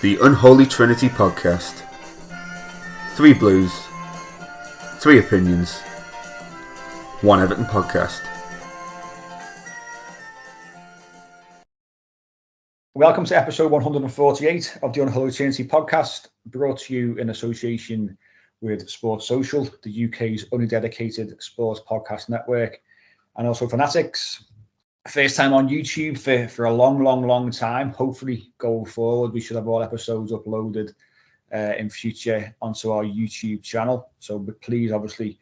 The Unholy Trinity Podcast. 3 Blues, 3 Opinions, 1 Everton Podcast. Welcome to episode 148 of the Unholy Trinity Podcast, brought to you in association with Sports Social, the UK's only dedicated sports podcast network, and also Fanatics. First time on YouTube for a long time. Hopefully, going forward, we should have all episodes uploaded in future onto our YouTube channel. So please, obviously,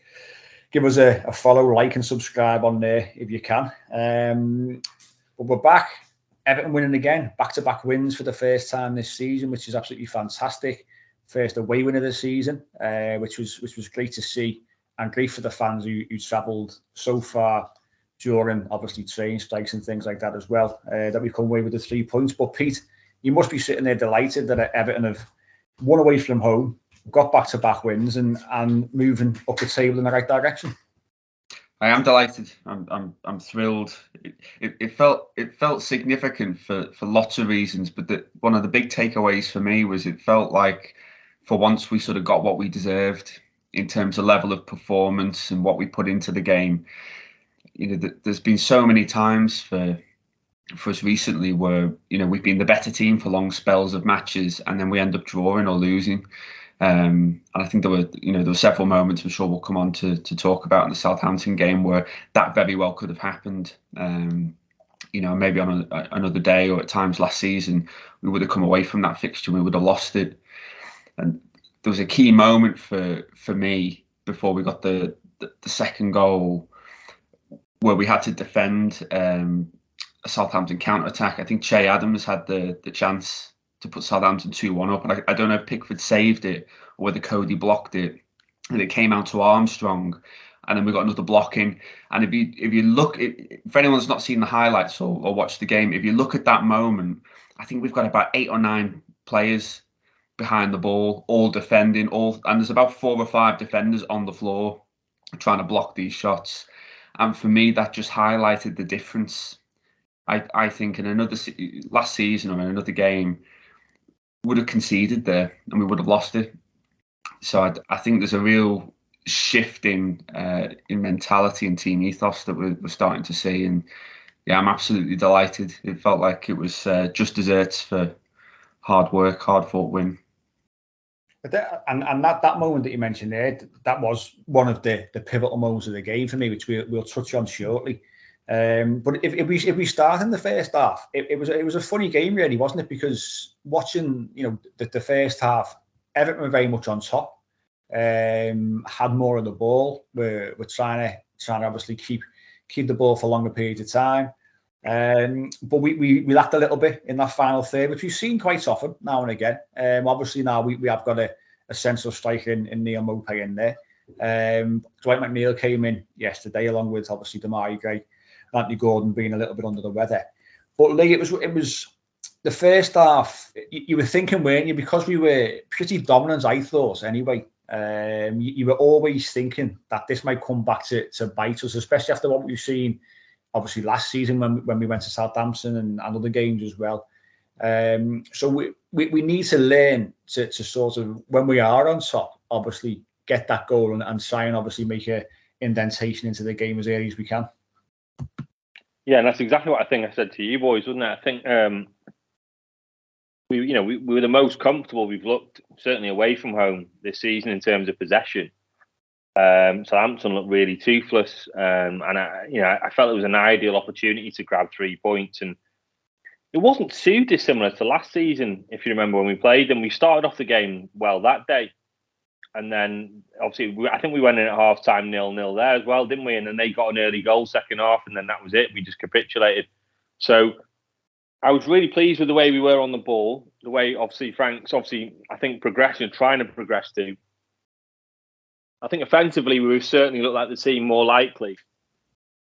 give us a follow, like, and subscribe on there if you can. But we're back. Everton winning again, back-to-back wins for the first time this season, which is absolutely fantastic. First away win of the season, which was great to see, and great for the fans who travelled so far during, obviously, train strikes and things like that as well, that we've come away with the 3 points. But Pete, you must be sitting there delighted that Everton have won away from home, got back-to-back wins, and moving up the table in the right direction. I am delighted. I'm thrilled. It felt significant for lots of reasons, but one of the big takeaways for me was it felt like for once we sort of got what we deserved in terms of level of performance and what we put into the game. You know, there's been so many times for us recently where, you know, we've been the better team for long spells of matches and then we end up drawing or losing. And I think there were several moments I'm sure we'll come on to talk about in the Southampton game where that very well could have happened. Maybe on another day or at times last season, we would have come away from that fixture and we would have lost it. And there was a key moment for me before we got the second goal where we had to defend a Southampton counter-attack. I think Che Adams had the chance to put Southampton 2-1 up. And I don't know if Pickford saved it or whether Cody blocked it. And it came out to Armstrong. And then we got another blocking. And if you look, if anyone's not seen the highlights or watched the game, if you look at that moment, I think we've got about 8 or 9 players behind the ball, all defending, and there's about 4 or 5 defenders on the floor trying to block these shots. And for me, that just highlighted the difference. I think in last season or in another game, would have conceded there and we would have lost it. So I think there's a real shift in mentality and team ethos that we're starting to see. And yeah, I'm absolutely delighted. It felt like it was just desserts for hard work, hard fought win. And that moment that you mentioned there, that was one of the pivotal moments of the game for me, which we'll touch on shortly. But if we start in the first half, it was a funny game, really, wasn't it? Because watching, the first half, Everton were very much on top, had more of the ball. We're trying to obviously keep the ball for longer periods of time. But we lacked a little bit in that final third, which we've seen quite often now and again. Obviously now we have got a central striker in Neil Maupay in there. Dwight McNeil came in yesterday, along with obviously Damari Gray, Anthony Gordon being a little bit under the weather. But Lee, it was the first half. You were thinking, weren't you? Because we were pretty dominant, I thought. Anyway, you were always thinking that this might come back to bite us, especially after what we've seen, obviously last season when we went to Southampton and other games as well. So we need to learn to sort of, when we are on top, obviously get that goal and try and obviously make a indentation into the game as early as we can. Yeah, and that's exactly what I think I said to you boys, wasn't it? I think we were the most comfortable we've looked, certainly away from home this season in terms of possession. Southampton looked really toothless, and I felt it was an ideal opportunity to grab 3 points, and it wasn't too dissimilar to last season. If you remember when we played them, we started off the game well that day, and then obviously I think we went in at half time 0-0 there as well, didn't we? And then they got an early goal second half, and then that was it. We just capitulated. So I was really pleased with the way we were on the ball, the way obviously Frank's I think trying to progress to. I think offensively we certainly looked like the team more likely.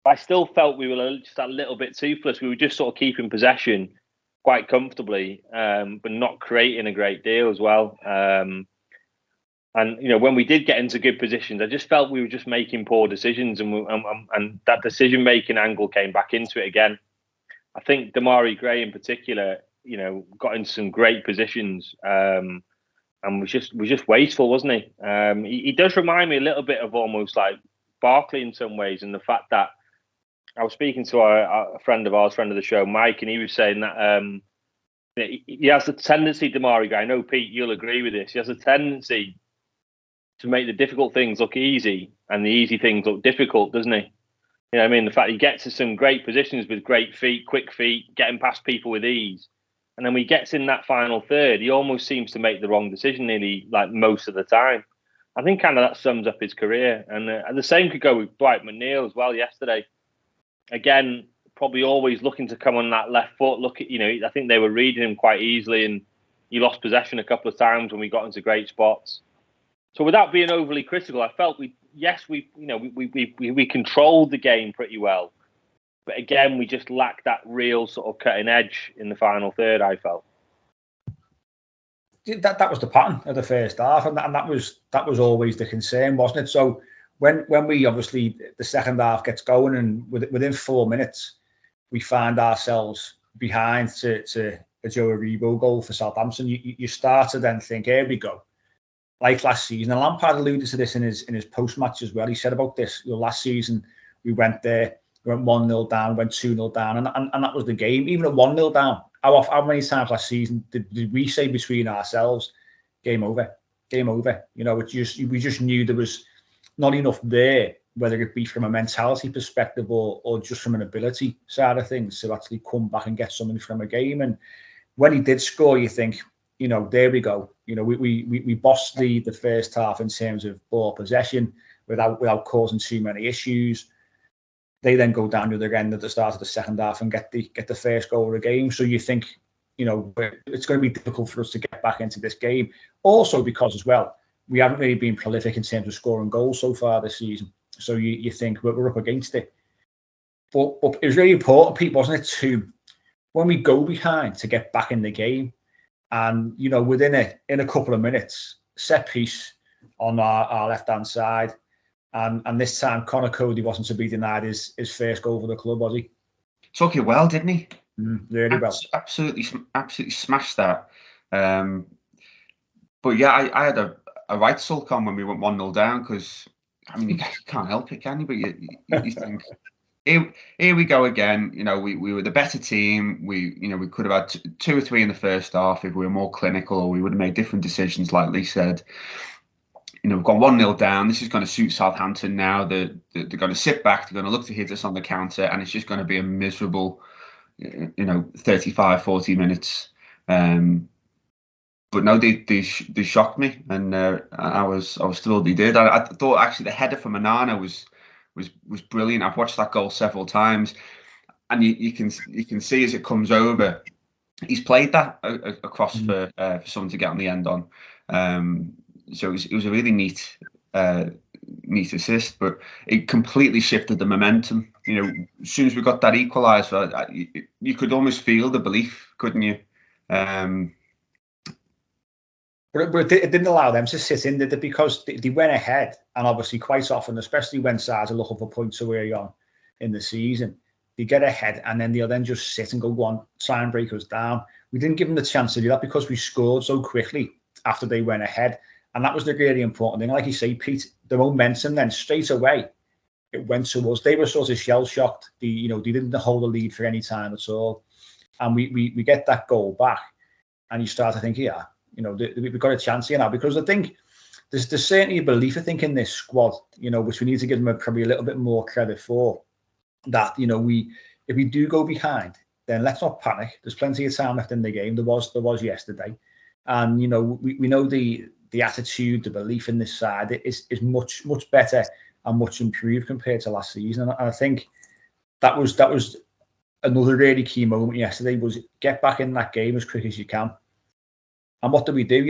But I still felt we were just a little bit toothless. We were just sort of keeping possession quite comfortably, but not creating a great deal as well. And when we did get into good positions, I just felt we were just making poor decisions, and that decision-making angle came back into it again. I think Damari Gray in particular, got into some great positions, and was just wasteful, wasn't he? He does remind me a little bit of almost like Barkley in some ways, and the fact that I was speaking to a friend of ours, friend of the show, Mike, and he was saying that he has a tendency, Damari guy. I know, Pete, you'll agree with this. He has a tendency to make the difficult things look easy and the easy things look difficult, doesn't he? You know what I mean? The fact he gets to some great positions with great feet, quick feet, getting past people with ease. And then when he gets in that final third, he almost seems to make the wrong decision nearly like most of the time. I think kind of that sums up his career. And the same could go with Dwight McNeil as well yesterday. Again, probably always looking to come on that left foot. I think they were reading him quite easily, and he lost possession a couple of times when we got into great spots. So without being overly critical, I felt we controlled the game pretty well, but again, we just lacked that real sort of cutting edge in the final third. I felt that was the pattern of the first half, and that was always the concern, wasn't it? So when we obviously the second half gets going, and within 4 minutes we find ourselves behind to a Joe Aribo goal for Southampton, you start to then think, here we go. Like last season, and Lampard alluded to this in his post-match as well. He said about this, last season we went 1-0 down, went 2-0 down, and that was the game. Even at 1-0 down, how many times last season did we say between ourselves, game over? We just knew there was not enough there, whether it be from a mentality perspective or just from an ability side of things, to actually come back and get something from a game. And when he did score, you think, there we go. We bossed the first half in terms of ball possession without causing too many issues. They then go down to the end at the start of the second half and get the first goal of the game. So you think, it's going to be difficult for us to get back into this game. Also because as well, we haven't really been prolific in terms of scoring goals so far this season. So you think we're up against it. But it was really important, Pete, wasn't it, to when we go behind to get back in the game. And, within a couple of minutes, set piece on our left-hand side. And this time, Conor Cody wasn't to be denied his first goal for the club, was he? Took it well, didn't he? Really well. Absolutely smashed that. But yeah, I had a right sulk on when we went 1-0 down, because, you can't help it, can you? But you think... Here we go again. We were the better team. We could have had 2 or 3 in the first half if we were more clinical. We would have made different decisions, like Lee said. We've gone 1-0 down. This is going to suit Southampton now. They're going to sit back. They're going to look to hit us on the counter, and it's just going to be a miserable, 35, 40 minutes. But no, they shocked me, and I was thrilled they did. I thought actually the header from Onana was brilliant. I've watched that goal several times, and you can see as it comes over, he's played that across for someone to get on the end on. So it was a really neat assist, but it completely shifted the momentum. As soon as we got that equaliser, you could almost feel the belief, couldn't you? But it didn't allow them to sit in, did it? Because they went ahead, and obviously quite often, especially when sides are looking for points early on in the season, they get ahead and then they'll then just sit and go on, try and break us down. We didn't give them the chance to do that because we scored so quickly after they went ahead. And that was the really important thing. Like you say, Pete, the momentum then straight away, it went to us. They were sort of shell-shocked. They didn't hold the lead for any time at all. And we get that goal back, and you start to think, we've got a chance here now, because I think there's certainly a belief, I think, in this squad, which we need to give them probably a little bit more credit for, that, if we do go behind, then let's not panic. There's plenty of time left in the game. There was yesterday. And, we know the attitude, the belief in this side is much, much better and much improved compared to last season. And I think that was another really key moment yesterday, was get back in that game as quick as you can. And what do we do?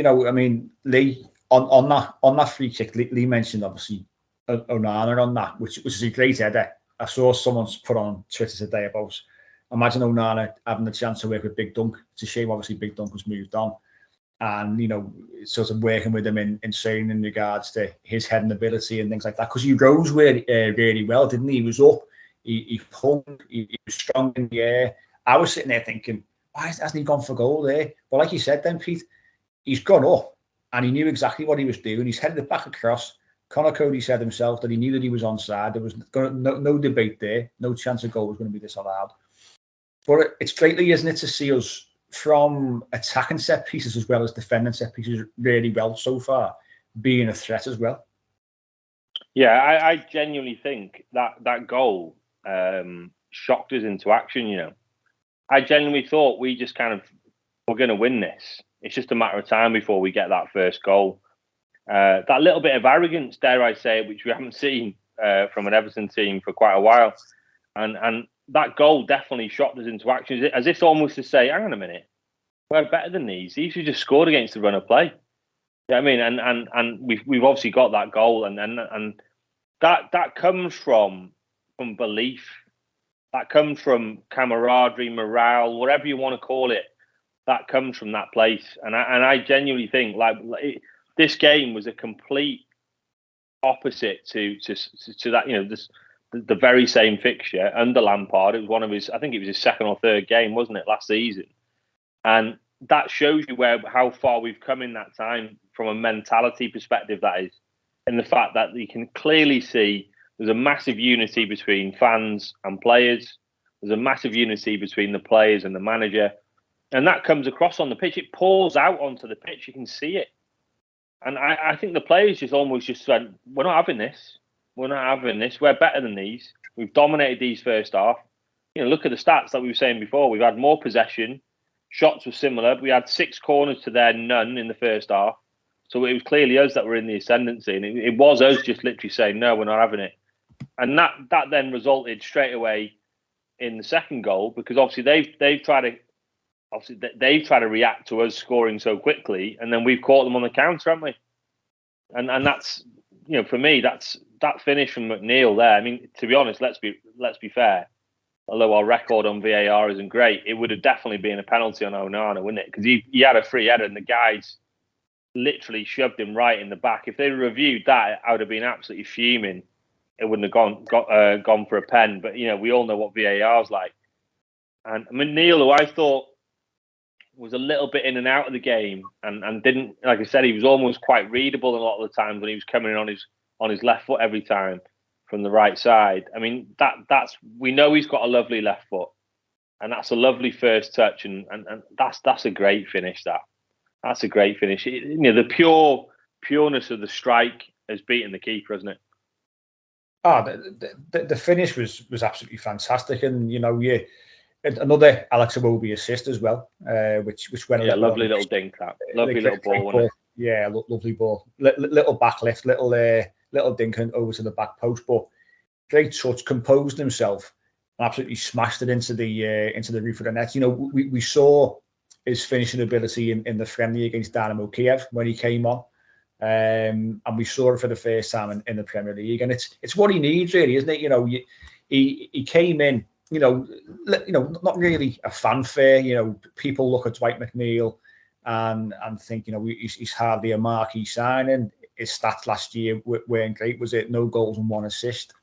Lee, on that free kick, Lee mentioned obviously Onana on that, which is a great header. I saw someone's put on Twitter today about, imagine Onana having the chance to work with Big Dunk. It's a shame, obviously, Big Dunk has moved on. And, sort of working with him in training in regards to his heading ability and things like that. Because he rose really well, didn't he? He was up, he hung, he was strong in the air. I was sitting there thinking, why hasn't he gone for goal there? But like you said then, Pete, he's gone up and he knew exactly what he was doing. He's headed it back across. Connor Cody said himself that he knew that he was onside. There was no debate there. No chance a goal was going to be disallowed. But it's greatly, isn't it, to see us from attacking set pieces as well as defending set pieces really well so far, being a threat as well. Yeah, I genuinely think that goal shocked us into action, you know. I genuinely thought we just kind of were going to win this. It's just a matter of time before we get that first goal. That little bit of arrogance, dare I say, which we haven't seen from an Everton team for quite a while. And that goal definitely shocked us into action, as if almost to say, hang on a minute, we're better than these. These should just scored against the run of play. You know what I mean? And we've obviously got that goal, and that comes from belief. That comes from camaraderie, morale, whatever you want to call it. That comes from that place, and I genuinely think this game was a complete opposite to that. You know, the very same fixture under Lampard. It was one of his, I think it was his second or third game, wasn't it, last season? And that shows you how far we've come in that time from a mentality perspective. That is, in the fact that you can clearly see there's a massive unity between fans and players. There's a massive unity between the players and the manager. And that comes across on the pitch. It pours out onto the pitch. You can see it. And I think the players just said, we're not having this. We're not having this. We're better than these. We've dominated these first half. You know, look at the stats that we were saying before. We've had more possession. Shots were similar. We had 6 corners to their none in the first half. So it was clearly us that were in the ascendancy. And it was us just literally saying, no, we're not having it. And that then resulted straight away in the second goal, because obviously they've tried to react to us scoring so quickly, and then we've caught them on the counter, haven't we? And that's, you know, for me, that finish from McNeil there. I mean, to be honest, let's be fair. Although our record on VAR isn't great, it would have definitely been a penalty on Onana, wouldn't it? Because he had a free header and the guys literally shoved him right in the back. If they reviewed that, I would have been absolutely fuming. It wouldn't have gone for a pen. But, you know, we all know what VAR is like. And McNeil, who I thought was a little bit in and out of the game and didn't, like I said, he was almost quite readable a lot of the times when he was coming in on his left foot every time from the right side. I mean, that's we know he's got a lovely left foot, and that's a lovely first touch, and that's a great finish. That's a great finish. You know, the pureness of the strike has beaten the keeper, hasn't it? The finish was absolutely fantastic, and you know, another Alex Iwobi assist as well, which went a lovely little dink, that lovely little ball, wasn't it? Yeah, lovely ball, little backlift, little dink over to the back post, but great touch, composed himself, and absolutely smashed it into the roof of the net. You know, we saw his finishing ability in the friendly against Dynamo Kiev when he came on. And we saw it for the first time in the Premier League, and it's what he needs, really, isn't it? You know, he came in, you know, not really a fanfare. You know, people look at Dwight McNeil and think, you know, he's hardly a marquee signing. His stats last year weren't great. Was it no goals and 1 assist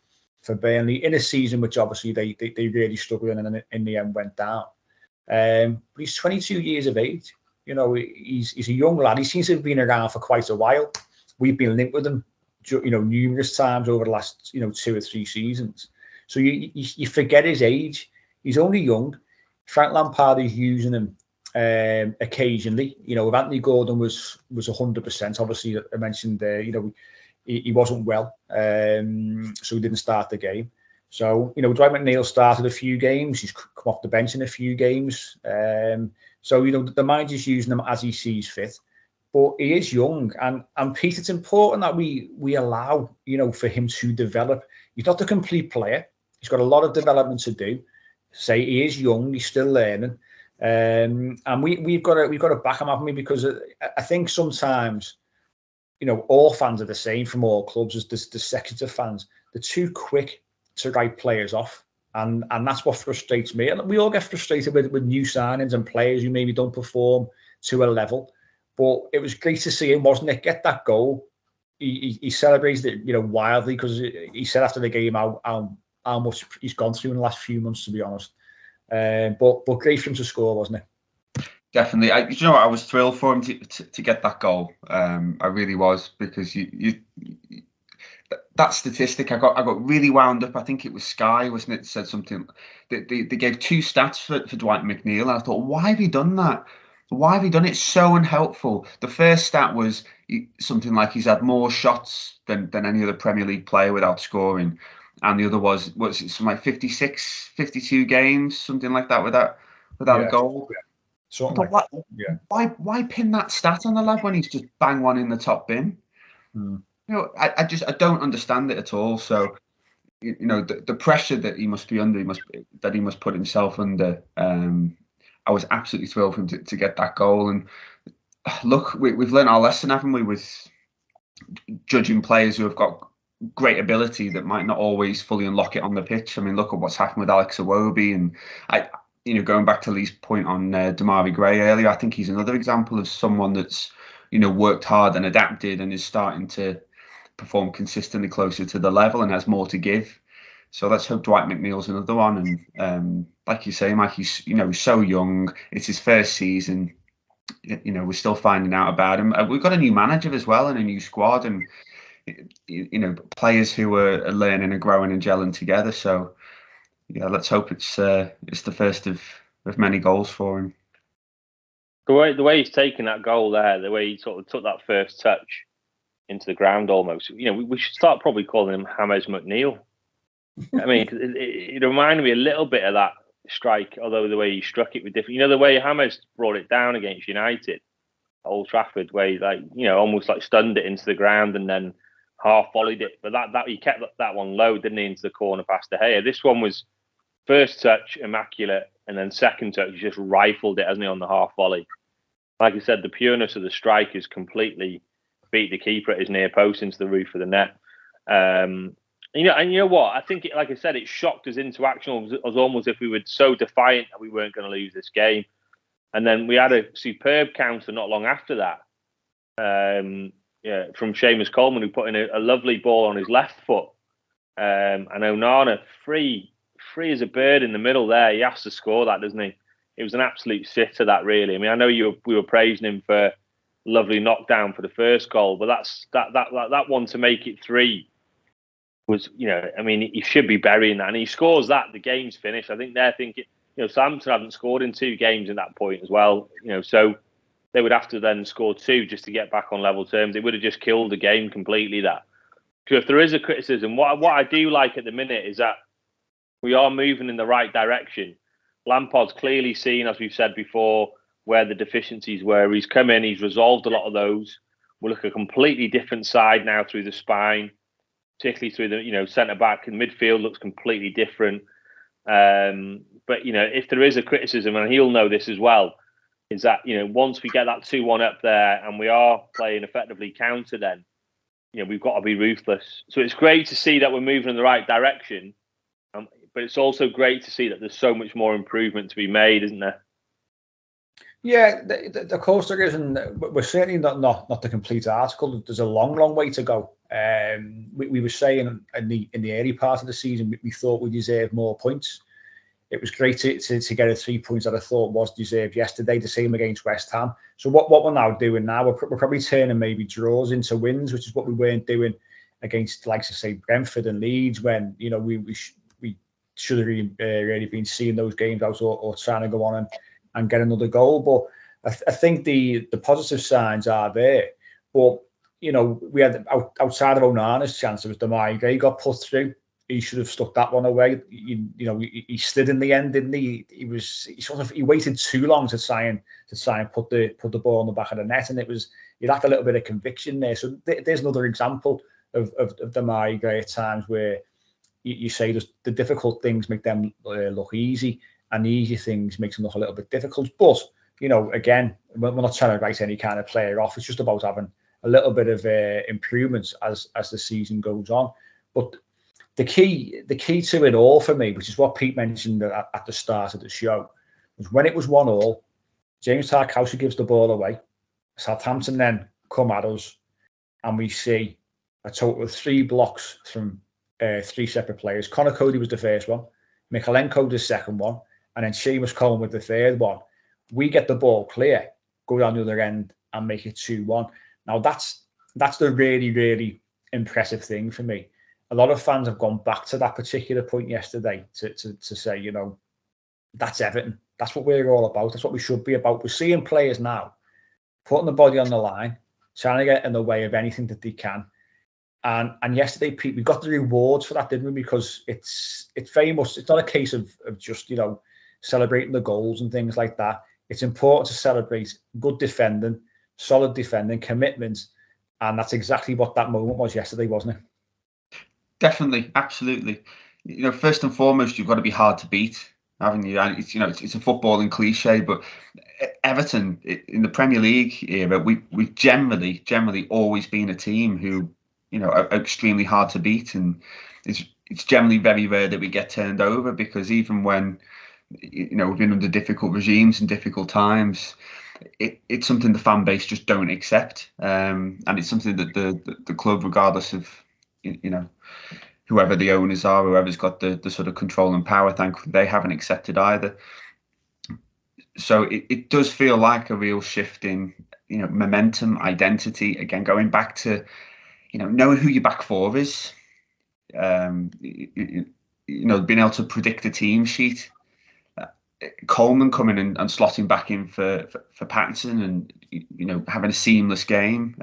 for Burnley in a season which obviously they really struggled and in the end went down. But he's 22 years of age. You know, he's a young lad. He seems to have been around for quite a while. We've been linked with him, you know, numerous times over the last, you know, 2 or 3 seasons. So you forget his age. He's only young. Frank Lampard is using him occasionally. You know, if Anthony Gordon was 100%, obviously I mentioned you know, he wasn't well, so he didn't start the game. So, you know, Dwight McNeil started a few games. He's come off the bench in a few games. So, you know, the manager's using him as he sees fit. But he is young. And Pete, it's important that we allow, you know, for him to develop. He's not a complete player. He's got a lot of development to do. Say he is young. He's still learning. And we've got to back him up, haven't we? Because I think sometimes, you know, all fans are the same from all clubs. As the sections of fans, they're too quick to write players off. And that's what frustrates me. And we all get frustrated with new signings and players who maybe don't perform to a level. But it was great to see him, wasn't it? Get that goal. He celebrated it, you know, wildly, because he said after the game how much he's gone through in the last few months, to be honest. But great for him to score, wasn't it? Definitely. You know what? I was thrilled for him to get that goal. I really was, because that statistic, I got really wound up. I think it was Sky, wasn't it? Said something. They gave 2 stats for Dwight McNeil, and I thought, why have he done that? Why have he done it? So unhelpful. The first stat was something like he's had more shots than any other Premier League player without scoring, and the other was it something like 56, 52 games, something like that, without a goal. Yeah. Something like that. Why pin that stat on the lad when he's just bang one in the top bin? You know, I don't understand it at all. So, you know, the pressure that he must be under, he must put himself under. I was absolutely thrilled for him to get that goal. And look, we've learned our lesson, haven't we, with judging players who have got great ability that might not always fully unlock it on the pitch. I mean, look at what's happened with Alex Iwobi, and going back to Lee's point on Damari Gray earlier, I think he's another example of someone that's, worked hard and adapted and is starting to perform consistently closer to the level and has more to give. So let's hope Dwight McNeil's another one. And like you say, Mike, he's so young. It's his first season. We're still finding out about him. We've got a new manager as well and a new squad, and players who are learning and growing and gelling together. So yeah, let's hope it's the first of many goals for him. The way he's taken that goal there, the way he sort of took that first touch into the ground almost, we should start probably calling him James McNeil. I mean, it reminded me a little bit of that strike, although the way he struck it was different. The way James brought it down against United at Old Trafford, where he almost like stunned it into the ground and then half volleyed it. But that he kept that one low, didn't he, into the corner past De Gea. This one was first touch, immaculate, and then second touch, just rifled it, hasn't he, on the half volley. Like I said, the pureness of the strike has completely beat the keeper at his near post into the roof of the net. And you know what? I think, like I said, it shocked us into action. It was almost as if we were so defiant that we weren't going to lose this game. And then we had a superb counter not long after that. From Seamus Coleman, who put in a lovely ball on his left foot. And Onana, free as a bird in the middle there. He has to score that, doesn't he? It was an absolute sitter, that, really. I mean, I know we were praising him for a lovely knockdown for the first goal, but that one to make it 3 was, I mean, he should be burying that. And he scores that, the game's finished. I think they're thinking, Southampton haven't scored in 2 games at that point as well, so they would have to then score 2 just to get back on level terms. It would have just killed the game completely, that. So if there is a criticism, what I do like at the minute is that we are moving in the right direction. Lampard's clearly seen, as we've said before, where the deficiencies were. He's come in, he's resolved a lot of those. We look a completely different side now through the spine, particularly through the centre back, and midfield looks completely different. But if there is a criticism, and he'll know this as well, is that once we get that 2-1 up there and we are playing effectively counter, then we've got to be ruthless. So it's great to see that we're moving in the right direction, but it's also great to see that there's so much more improvement to be made, isn't there? Yeah, of course there is, and we're certainly not the complete article. There's a long way to go. We were saying in the early part of the season, we thought we deserved more points. It was great to get a 3 points that I thought was deserved yesterday, the same against West Ham. So what we're now doing now, we're probably turning maybe draws into wins, which is what we weren't doing against, like I say, Brentford and Leeds, when we should have really been seeing those games out or trying to go on and get another goal. But I think the positive signs are there. But we had outside of Onana's chance, it was Damari Gray got put through. He should have stuck that one away. He slid in the end, didn't he? He waited too long to try and put the ball on the back of the net, and he lacked a little bit of conviction there. So there's another example of Damari Gray at times where you say the difficult things make them look easy, and the easy things makes them look a little bit difficult. But again, we're not trying to write any kind of player off. It's just about having a little bit of improvements as the season goes on. But the key to it all for me, which is what Pete mentioned at the start of the show, was when it was 1-1, James Tarkowski gives the ball away. Southampton then come at us, and we see a total of 3 blocks from 3 separate players. Connor Cody was the first one, Mikalenko the second one, and then Seamus Coleman with the third one. We get the ball clear, go down the other end and make it 2-1. Now that's the really, really impressive thing for me. A lot of fans have gone back to that particular point yesterday to say, you know, that's Everton. That's what we're all about. That's what we should be about. We're seeing players now putting the body on the line, trying to get in the way of anything that they can. And yesterday, Pete, we got the rewards for that, didn't we? Because it's very much, it's not a case of just, you know, celebrating the goals and things like that. It's important to celebrate good defending, solid defending, commitment. And that's exactly what that moment was yesterday, wasn't it? Definitely, absolutely. You know, first and foremost, you've got to be hard to beat, haven't you? And it's, you know, it's a footballing cliche, but Everton in the Premier League era, we've generally always been a team who, you know, are extremely hard to beat, and it's generally very rare that we get turned over, because even when, you know, we've been under difficult regimes and difficult times, it's something the fan base just don't accept, and it's something that the club, regardless of, you know, whoever the owners are, whoever's got the sort of control and power, thankfully they haven't accepted either. So it does feel like a real shift in, you know, momentum, identity. Again, going back to, you know, knowing who your back four is, you know, being able to predict a team sheet. Coleman coming and slotting back in for Pattinson, and, you know, having a seamless game.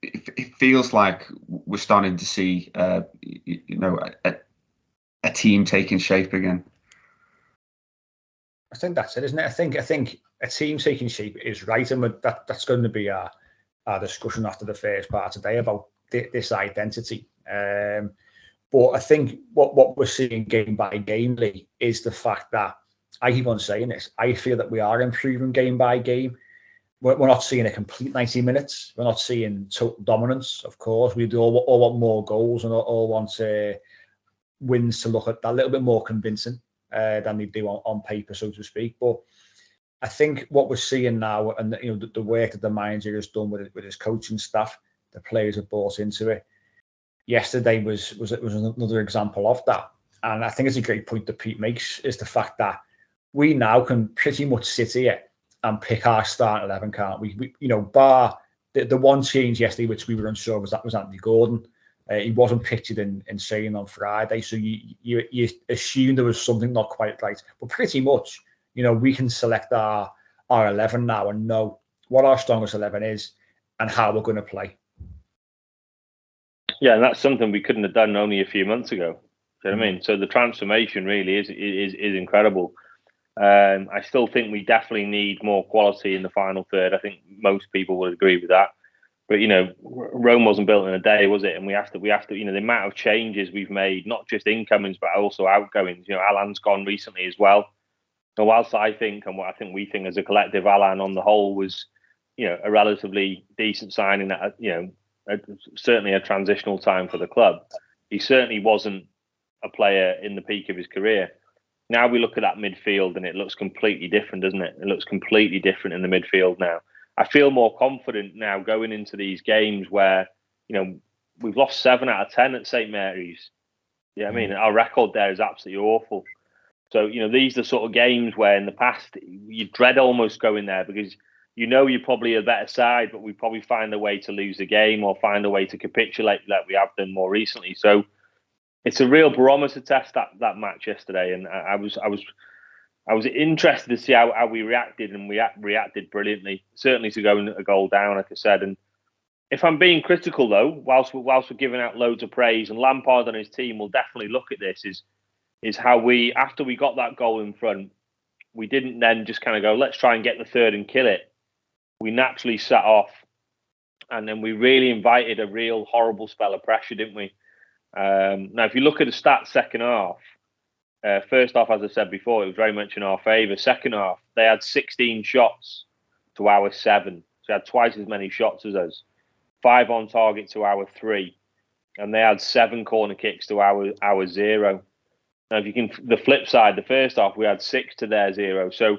It feels like we're starting to see, you know, a team taking shape again. I think that's it, isn't it? I think a team taking shape is right, and that's going to be our discussion after the first part today about this identity. But I think what we're seeing game by game, Lee, is the fact that, I keep on saying this, I feel that we are improving game by game. We're not seeing a complete 90 minutes. We're not seeing total dominance, of course. We do all want more goals, and all want wins to look at that a little bit more convincing than they do on paper, so to speak. But I think what we're seeing now, and, you know, the work that the manager has done with his coaching staff, the players have bought into it. Yesterday was another example of that. And I think it's a great point that Pete makes, is the fact that we now can pretty much sit here and pick our starting 11, can't we? You know, bar the one change yesterday, which we were unsure was Anthony Gordon. He wasn't pictured in saying on Friday, so you assume there was something not quite right. But pretty much, you know, we can select our 11 now and know what our strongest 11 is and how we're going to play. Yeah, and that's something we couldn't have done only a few months ago. Do you know what I mean? So the transformation really is incredible. I still think we definitely need more quality in the final third. I think most people would agree with that. But, you know, Rome wasn't built in a day, was it? And we have to, you know, the amount of changes we've made, not just incomings, but also outgoings. You know, Alan's gone recently as well. So whilst I think, and what I think we think as a collective, Alan on the whole was, you know, a relatively decent signing that, you know, certainly a transitional time for the club. He certainly wasn't a player in the peak of his career. Now we look at that midfield and it looks completely different, doesn't it? It looks completely different in the midfield now. I feel more confident now going into these games where, you know, we've lost 7 out of 10 at St. Mary's. Yeah, I mean, our record there is absolutely awful. So, you know, these are the sort of games where in the past you dread almost going there, because you know you're probably a better side, but we probably find a way to lose the game or find a way to capitulate like we have done more recently. So it's a real barometer test, that match yesterday, and I was interested to see how we reacted, and we reacted brilliantly. Certainly to go a goal down, like I said. And if I'm being critical though, whilst we're giving out loads of praise, and Lampard and his team will definitely look at this, is how we, after we got that goal in front, we didn't then just kind of go, let's try and get the third and kill it. We naturally sat off, and then we really invited a real horrible spell of pressure, didn't we? Now, if you look at the stats second half, first half, as I said before, it was very much in our favour. Second half, they had 16 shots to our 7. So they had twice as many shots as us. 5 on target to our 3. And they had 7 corner kicks to our 0. Now, if you can, the flip side, the first half, we had 6 to their 0. So,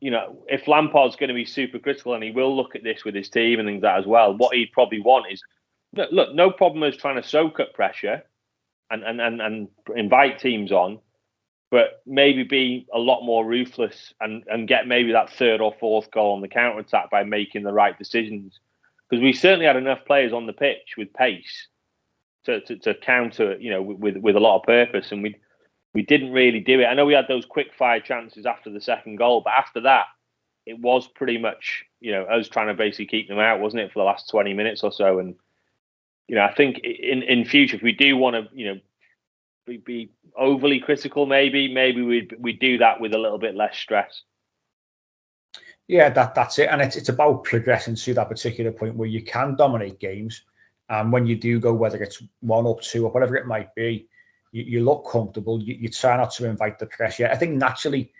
you know, if Lampard's going to be super critical, and he will look at this with his team and things like that as well, what he'd probably want is, look, no problem is trying to soak up pressure and invite teams on, but maybe be a lot more ruthless and get maybe that third or fourth goal on the counter attack by making the right decisions. Because we certainly had enough players on the pitch with pace to counter, with a lot of purpose, and we didn't really do it. I know we had those quick fire chances after the second goal, but after that, it was pretty much, us trying to basically keep them out, wasn't it, for the last 20 minutes or so? And I think in future, if we do want to, be overly critical, maybe we do that with a little bit less stress. Yeah, that's it, and it's about progressing to that particular point where you can dominate games, and when you do go, whether it's 1-up, 2-up, whatever it might be, you look comfortable. You try not to invite the pressure. I think naturally,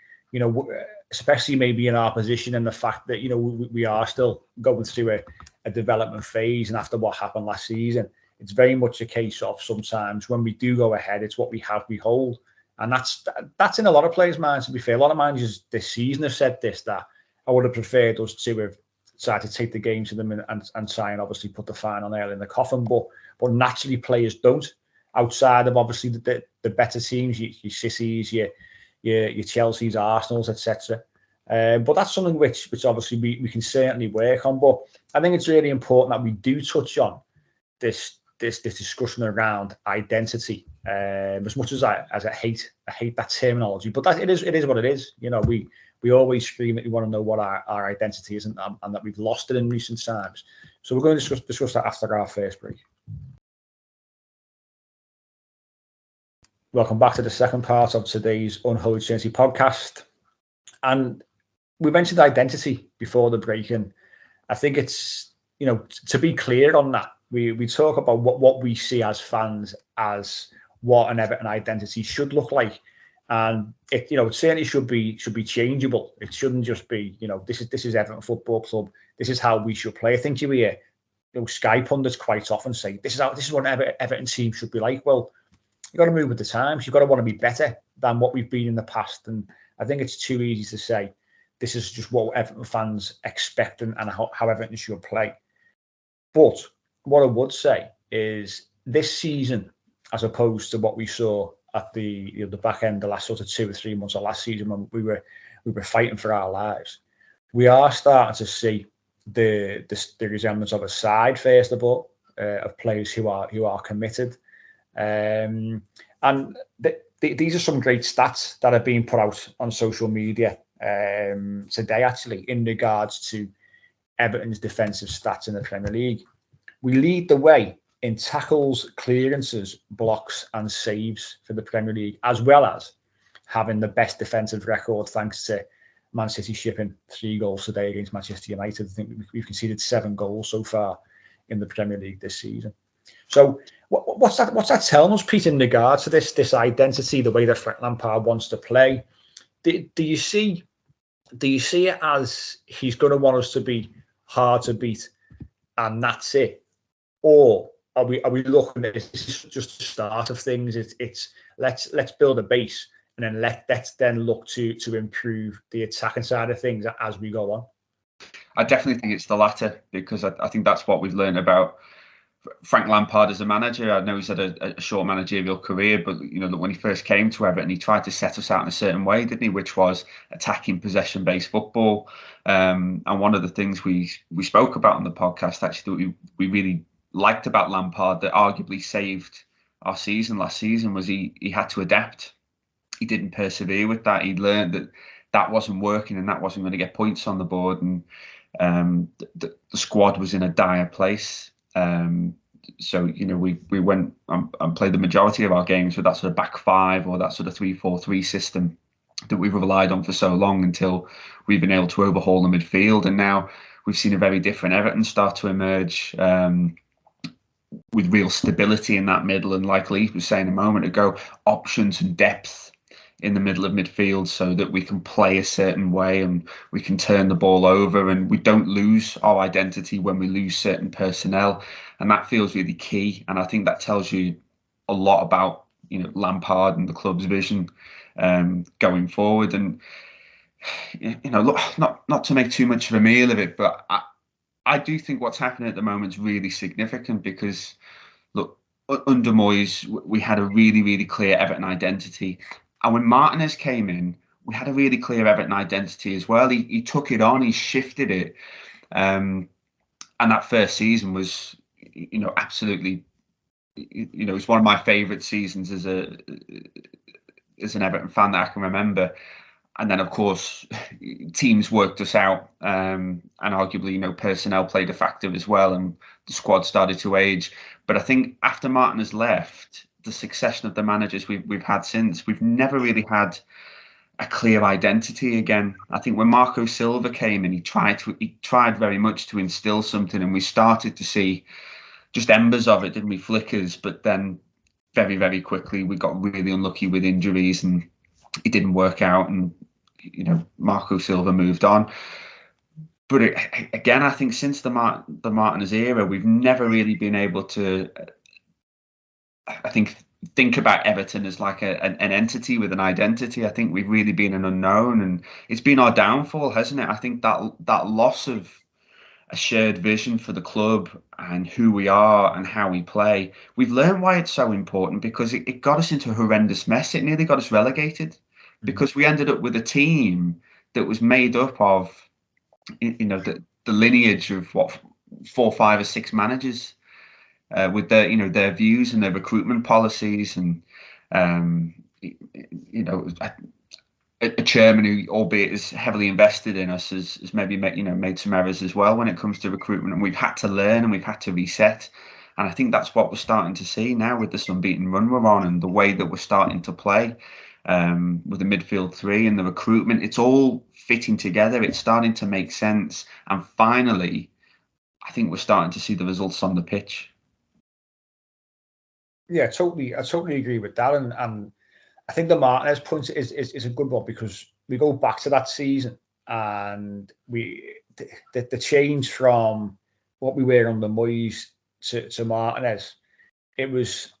especially maybe in our position and the fact that we are still going through a development phase, and after what happened last season, it's very much a case of sometimes when we do go ahead, it's what we have, we hold. And that's in a lot of players' minds, to be fair. A lot of managers this season have said this, that I would have preferred us to have tried to take the game to them and try and obviously put the final nail in the coffin. But naturally, players don't. Outside of obviously the better teams, your Cities, your Chelsea's, Arsenal's, etc. But that's something which obviously we can certainly work on. But I think it's really important that we do touch on this discussion around identity. As much as I hate that terminology, but it is what it is. We always scream that we want to know what our identity is, and that we've lost it in recent times. So we're going to discuss that after our first break. Welcome back to the second part of today's Unholy Trinity podcast. And we mentioned identity before the break, and I think it's, to be clear on that, we talk about what we see as fans as what an Everton identity should look like. And it certainly should be changeable. It shouldn't just be, this is Everton Football Club. This is how we should play. I think you hear Sky pundits quite often say this is what an Everton team should be like. Well, you've got to move with the times. You've got to want to be better than what we've been in the past. And I think it's too easy to say this is just what Everton fans expect and how Everton should play. But what I would say is this season, as opposed to what we saw at the back end, the last sort of 2 or 3 months of last season when we were fighting for our lives, we are starting to see the resemblance of a side, first of all, of players who are committed. And these are some great stats that are being put out on social media today, actually, in regards to Everton's defensive stats in the Premier League. We lead the way in tackles, clearances, blocks and saves for the Premier League, as well as having the best defensive record thanks to Man City shipping 3 goals today against Manchester United. I think we've conceded 7 goals so far in the Premier League this season. So what's that telling us, Pete, in regards to this identity, the way that Frank Lampard wants to play? Do you see it as he's going to want us to be hard to beat and that's it? Or are we looking at this is just the start of things? It's let's build a base and then let's then look to improve the attacking side of things as we go on. I definitely think it's the latter, because I think that's what we've learned about Frank Lampard as a manager. I know he's had a short managerial career, but when he first came to Everton, he tried to set us out in a certain way, didn't he? Which was attacking, possession-based football. And one of the things we spoke about on the podcast, actually, that we really liked about Lampard, that arguably saved our season last season, was he had to adapt. He didn't persevere with that. He learned that wasn't working and that wasn't going to get points on the board, and the squad was in a dire place. So we went and played the majority of our games with that sort of back five or that sort of 3-4-3 system that we've relied on for so long, until we've been able to overhaul the midfield. And now we've seen a very different Everton start to emerge, with real stability in that middle, and like Lee was saying a moment ago, options and depth in the middle of midfield, so that we can play a certain way and we can turn the ball over, and we don't lose our identity when we lose certain personnel. And that feels really key. And I think that tells you a lot about Lampard and the club's vision going forward. And look, not to make too much of a meal of it, but I do think what's happening at the moment is really significant, because look, under Moyes, we had a really, really clear Everton identity. And when Martinez came in, we had a really clear Everton identity as well. He took it on, he shifted it. And that first season was, absolutely, it's one of my favourite seasons as an Everton fan that I can remember. And then, of course, teams worked us out, and arguably, personnel played a factor as well, and the squad started to age. But I think after Martinez left, the succession of the managers we've had since, we've never really had a clear identity again. I think when Marco Silva came in, he tried very much to instill something, and we started to see just embers of it, didn't we? Flickers, but then very, very quickly we got really unlucky with injuries, and it didn't work out, and Marco Silva moved on. But again, I think since the Martinez era, we've never really been able to, I think about Everton as like an entity with an identity. I think we've really been an unknown, and it's been our downfall, hasn't it? I think that loss of a shared vision for the club and who we are and how we play, we've learned why it's so important, because it got us into a horrendous mess. It nearly got us relegated, because we ended up with a team that was made up of, the lineage of 4, 5, or 6 managers, with their views and their recruitment policies, and a chairman who, albeit is heavily invested in us, has maybe made some errors as well when it comes to recruitment, and we've had to learn and we've had to reset. And I think that's what we're starting to see now with this unbeaten run we're on, and the way that we're starting to play, with the midfield three and the recruitment. It's all fitting together. It's starting to make sense, and finally, I think we're starting to see the results on the pitch. Yeah, I totally agree with that, and I think the Martinez point is a good one, because we go back to that season, and the change from what we were under Moyes to Martinez, it was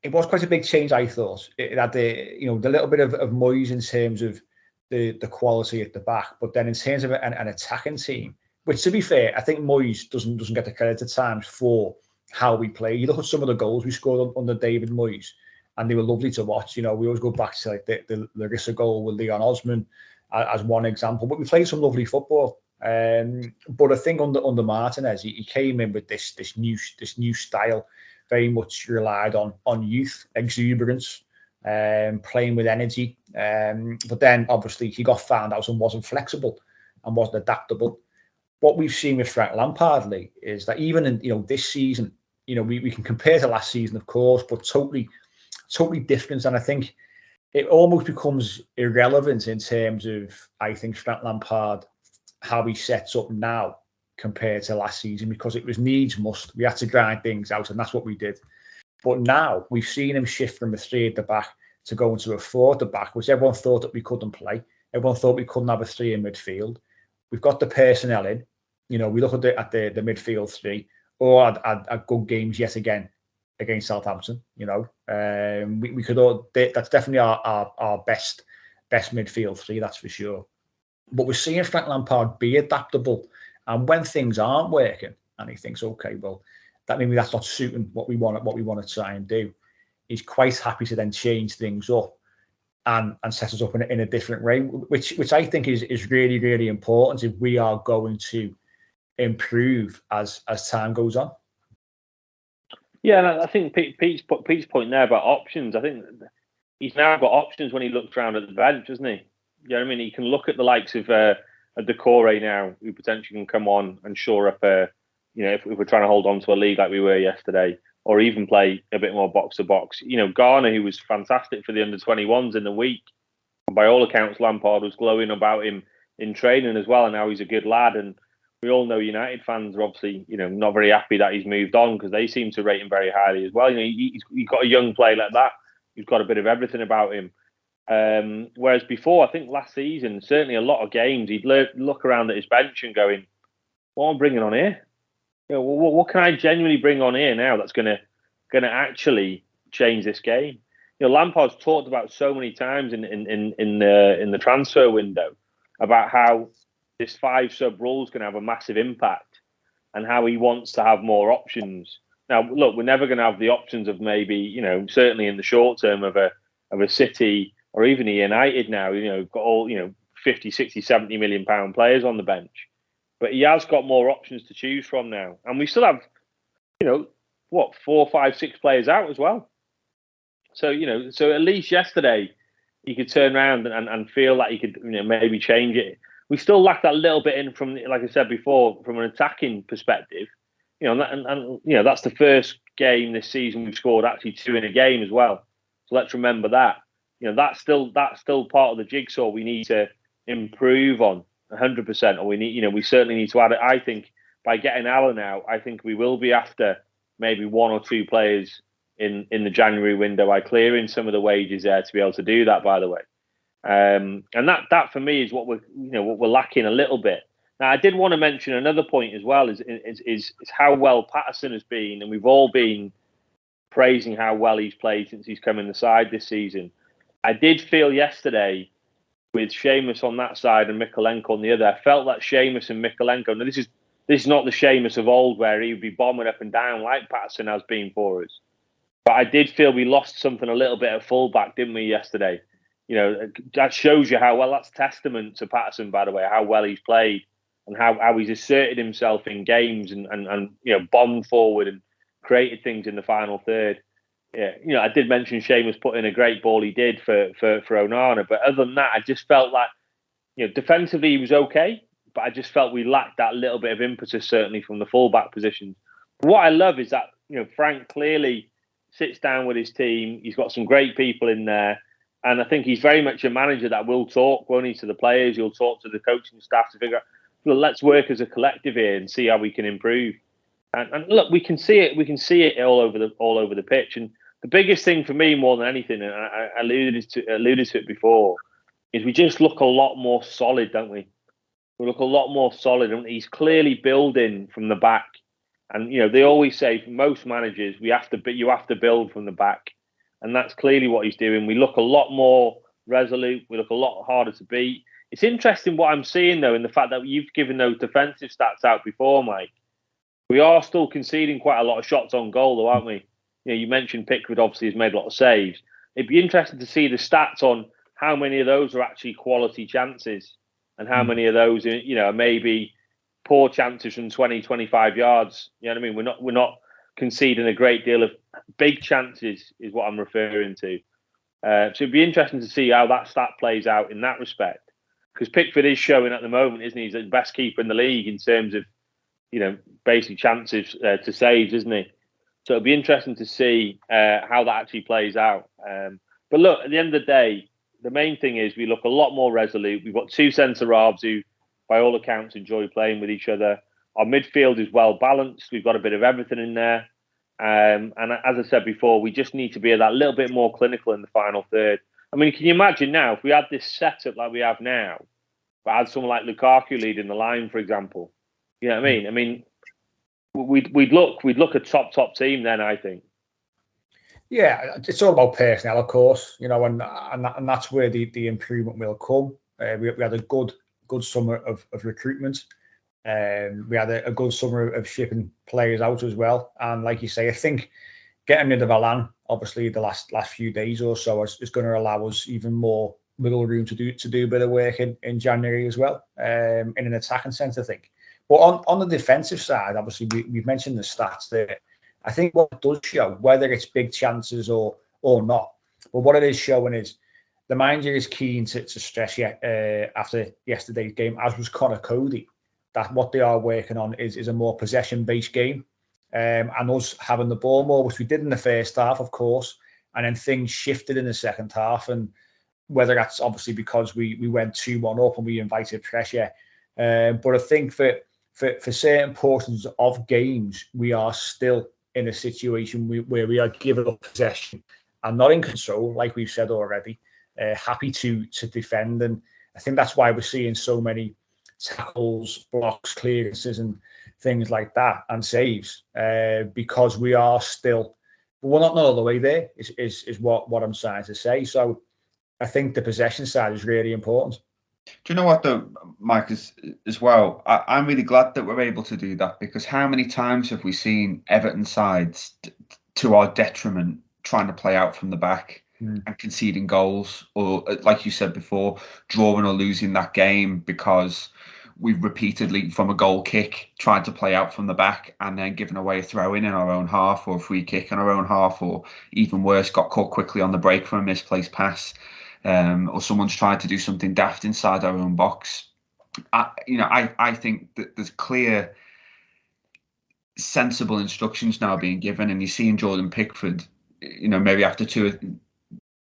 quite a big change. I thought it had the little bit of Moyes in terms of the quality at the back, but then in terms of an attacking team, which, to be fair, I think Moyes doesn't get the credit at times for how we play. You look at some of the goals we scored under David Moyes, and they were lovely to watch. We always go back to like the Larissa goal with Leon Osman as one example. But we played some lovely football. But I think under Martinez, he came in with this new style, very much relied on youth, exuberance, playing with energy. But then obviously he got found out and wasn't flexible and wasn't adaptable. What we've seen with Frank Lampard, Lee, is that even in this season, we can compare to last season, of course, but totally different. And I think it almost becomes irrelevant in terms of, I think, Frank Lampard, how he sets up now compared to last season, because it was needs must. We had to grind things out, and that's what we did. But now we've seen him shift from a 3 at the back to go into a 4 at the back, which everyone thought that we couldn't play. Everyone thought we couldn't have a 3 in midfield. We've got the personnel in. We look at the midfield 3, or at good games yet again against Southampton. We could all. That's definitely our best midfield 3. That's for sure. But we're seeing Frank Lampard be adaptable, and when things aren't working, and he thinks, okay, well, that maybe that's not suiting what we want to try and do, he's quite happy to then change things up and set us up in a different way, which I think is really, really important if we are going to improve as time goes on. Yeah, and I think Pete's point there about options. I think he's now got options when he looks around at the bench, doesn't he? You know what I mean? He can look at the likes of Decore now, who potentially can come on and shore up if we're trying to hold on to a lead like we were yesterday, or even play a bit more box to box. Garner, who was fantastic for the under-21s in the week. And by all accounts, Lampard was glowing about him in training as well, and now he's a good lad. And we all know United fans are obviously, not very happy that he's moved on, because they seem to rate him very highly as well. He's got a young player like that who's got a bit of everything about him. Whereas before, I think last season, certainly a lot of games, he'd look around at his bench and going, "What am I bringing on here? What can I genuinely bring on here now that's going to actually change this game?" Lampard's talked about so many times in the transfer window about how this 5 sub rule is going to have a massive impact, and how he wants to have more options. Now, look, we're never going to have the options of maybe, certainly in the short term, of a City, or even United now, got all, 50, 60, 70 million pound players on the bench. But he has got more options to choose from now. And we still have, 4, 5, 6 players out as well. So, so at least yesterday he could turn around and feel like he could, maybe change it. We still lack that little bit in from, like I said before, from an attacking perspective. That's the first game this season we've scored actually 2 in a game as well. So let's remember that. That's still part of the jigsaw we need to improve on 100%. Or we certainly need to add it. I think by getting Alan out, I think we will be after maybe 1 or 2 players in the January window by clearing some of the wages there to be able to do that, by the way. And that for me is what we're lacking a little bit. Now, I did want to mention another point as well is how well Patterson has been, and we've all been praising how well he's played since he's come in the side this season. I did feel yesterday with Seamus on that side and Mykolenko on the other, I felt that Seamus and Mykolenko. Now, this is not the Seamus of old where he would be bombing up and down like Patterson has been for us. But I did feel we lost something a little bit at fullback, didn't we, yesterday? That shows you how well. That's testament to Patterson, by the way, how well he's played and how he's asserted himself in games and bombed forward and created things in the final third. Yeah, I did mention Seamus put in a great ball he did for Onana, but other than that, I just felt like defensively he was okay, but I just felt we lacked that little bit of impetus certainly from the fullback position. But what I love is that Frank clearly sits down with his team. He's got some great people in there. And I think he's very much a manager that will talk, won't he, to the players. He'll talk to the coaching staff to figure out, well, let's work as a collective here and see how we can improve. And look, we can see it. We can see it all over the pitch. And the biggest thing for me, more than anything, and I alluded to it before, is we just look a lot more solid, don't we? We look a lot more solid, and he's clearly building from the back. And they always say for most managers, you have to build from the back, and that's clearly what he's doing. We look a lot more resolute. We look a lot harder to beat. It's interesting what I'm seeing though in the fact that you've given those defensive stats out before, Mike. We are still conceding quite a lot of shots on goal, though, aren't we? You mentioned Pickford obviously has made a lot of saves. It'd be interesting to see the stats on how many of those are actually quality chances and how many of those are maybe poor chances from 20, 25 yards. You know what I mean? We're not conceding a great deal of big chances is what I'm referring to. So it'd be interesting to see how that stat plays out in that respect. Because Pickford is showing at the moment, isn't he? He's the best keeper in the league in terms of, basically chances to saves, isn't he? So it'll be interesting to see how that actually plays out. But look, at the end of the day, the main thing is we look a lot more resolute. We've got 2 centre-halves who, by all accounts, enjoy playing with each other. Our midfield is well balanced. We've got a bit of everything in there. And as I said before, we just need to be that little bit more clinical in the final third. I mean, can you imagine now if we had this setup like we have now, but had someone like Lukaku leading the line, for example? You know what I mean? I mean, we'd look a top team then, I think. Yeah, it's all about personnel, of course, and that's where the improvement will come. We had a good summer of recruitment. We had a good summer of shipping players out as well. And like you say, I think getting rid of Alan, obviously the last few days or so, is going to allow us even more wiggle room to do a bit of work in January as well, in an attacking sense, I think. But on the defensive side, obviously we've mentioned the stats there. I think what it does show, whether it's big chances or not, but what it is showing is the manager is keen to stress after yesterday's game, as was Connor Cody, that what they are working on is a more possession-based game, and us having the ball more, which we did in the first half, of course, and then things shifted in the second half, and whether that's obviously because we went 2-1 up and we invited pressure, but I think for certain portions of games, we are still in a situation where we are giving up possession and not in control, like we've said already, happy to defend, and I think that's why we're seeing so many tackles, blocks, clearances, and things like that, and saves, because we are still, we're not all the way there. Is what I'm trying to say. So I think the possession side is really important. Do you know what though, Mike, as well? I'm really glad that we're able to do that, because how many times have we seen Everton sides to our detriment trying to play out from the back? and conceding goals, or like you said before, drawing or losing that game because we've repeatedly, from a goal kick, tried to play out from the back and then given away a throw in our own half, or a free kick in our own half, or even worse, got caught quickly on the break from a misplaced pass, or someone's tried to do something daft inside our own box. I think that there's clear, sensible instructions now being given, and you're seeing Jordan Pickford, maybe after